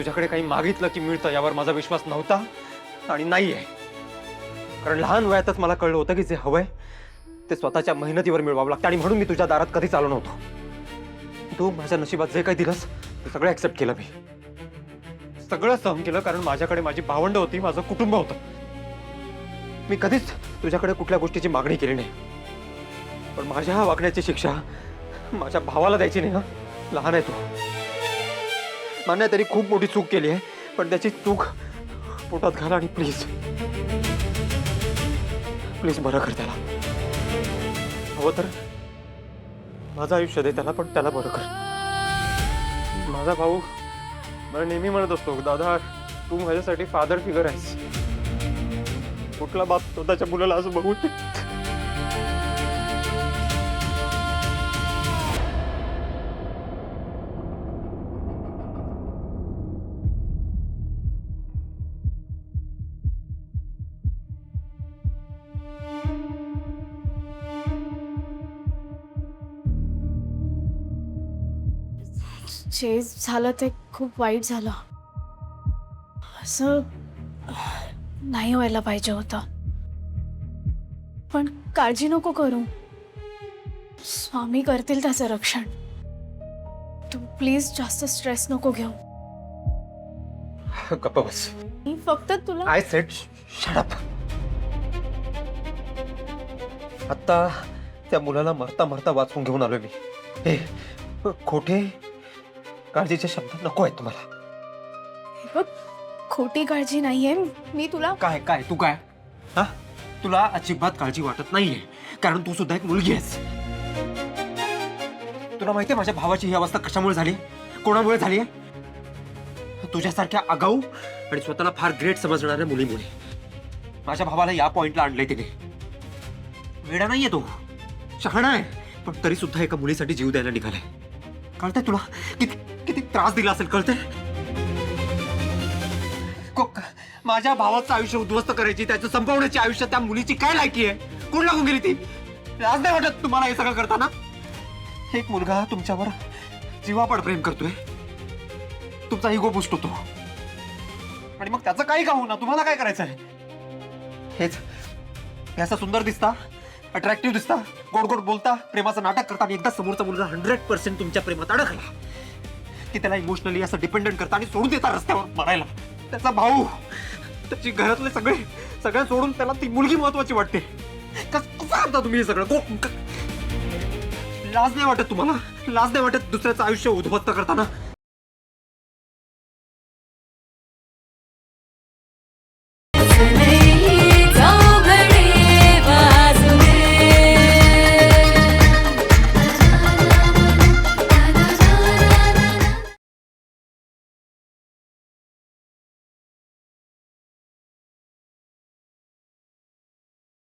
तुझ्याकडे काही मागितलं की मिळतं यावर माझा विश्वास नव्हता आणि नाहीये. कारण लहान वयातच मला कळलं होतं की जे हवंय ते स्वतःच्या मेहनतीवर मिळवावं लागतं आणि म्हणून मी तुझ्या दारात कधीच आलो नव्हतो. तू माझ्या नशिबात जे काही दिलंस ते सगळं ऍक्सेप्ट केलं मी. सगळं सहन केलं कारण माझ्याकडे माझी भावंड होती, माझं कुटुंब होतं. मी कधीच तुझ्याकडे कुठल्या गोष्टीची मागणी केली नाही. पण माझ्या वागण्याची शिक्षा माझ्या भावाला द्यायची नाही ना. लहान आहे तू, मान्य तरी खूप मोठी चूक केली आहे, पण त्याची चूक पोटात घाल आणि प्लीज प्लीज बरं कर त्याला. हवं तर माझं आयुष्य दे त्याला, पण त्याला बरं कर. माझा भाऊ मला नेहमी म्हणत असतो, दादा तू माझ्यासाठी फादर फिगर आहेस. कुठला बाप स्वतःच्या मुलाला असं बघू. जे झालं ते खूप वाईट झालं. असं नाही व्हायला पाहिजे होतं. पण काळजी नको करू, स्वामी करतील त्याचं रक्षण. तू प्लीज जास्त स्ट्रेस नको घेऊ. गप्प बस. मी फक्त तुला आय सेड शट अप. आता त्या मुलाला मरता मरता वाचवून घेऊन आलोय मी. हे खोटे काळजीचे शब्द नको आहेत तुम्हाला. बघ, खोटी काळजी नाहीये. मी तुला काय काय तू काय हा? तुला अजिबात काळजी वाटत नाहीये कारण तू सुद्धा एक मुलगी आहेस. तुला माहितीये माझ्या भावाची ही अवस्था कशामुळे झाली, कोणामुळे झाली? तुझ्यासारख्या आगाऊ आणि स्वतःला फार ग्रेट समजणाऱ्या मुलीमुळे. माझ्या भावाला या पॉइंटला आणलंय तिने. वेडा नाहीये तो, शहाणा आहे, पण तरी सुद्धा एका मुलीसाठी जीव द्यायला निघालाय. कळतंय तुला किती किती त्रास दिला असेल? कळतंय? माझ्या भावाचं आयुष्य उद्ध्वस्त करायची, त्याचं संपवण्याची आयुष्य त्या मुलीची काय लायकी आहे? कोण लागून गेली ती? लाज नाही वाटत तुम्हाला हे सगळं करताना? एक मुलगा तुमच्यावर जीवापड प्रेम करतोय, तुमचा इगो बुस्ट होतो आणि मग त्याचं काही का होईना तुम्हाला काय करायचंय? हेच हे असं सुंदर दिसता, अट्रॅक्टिव्ह दिसता, गोड गोड बोलता, प्रेमाचं नाटक करता आणि एकदा समोरचा मुलगा 100% तुमच्या प्रेमात अडकला की त्याला इमोशनली असं डिपेंडंट करता आणि सोडून देता रस्त्यावर मरायला. त्याचा भाऊ, त्याची घरातले सगळ्या सोडून त्याला ती मुलगी महत्वाची वाटते. कसं करता तुम्ही हे सगळं? लाज नाही वाटत तुम्हाला? लाज नाही वाटत दुसऱ्याचं आयुष्य उद्ध्वस्त करताना?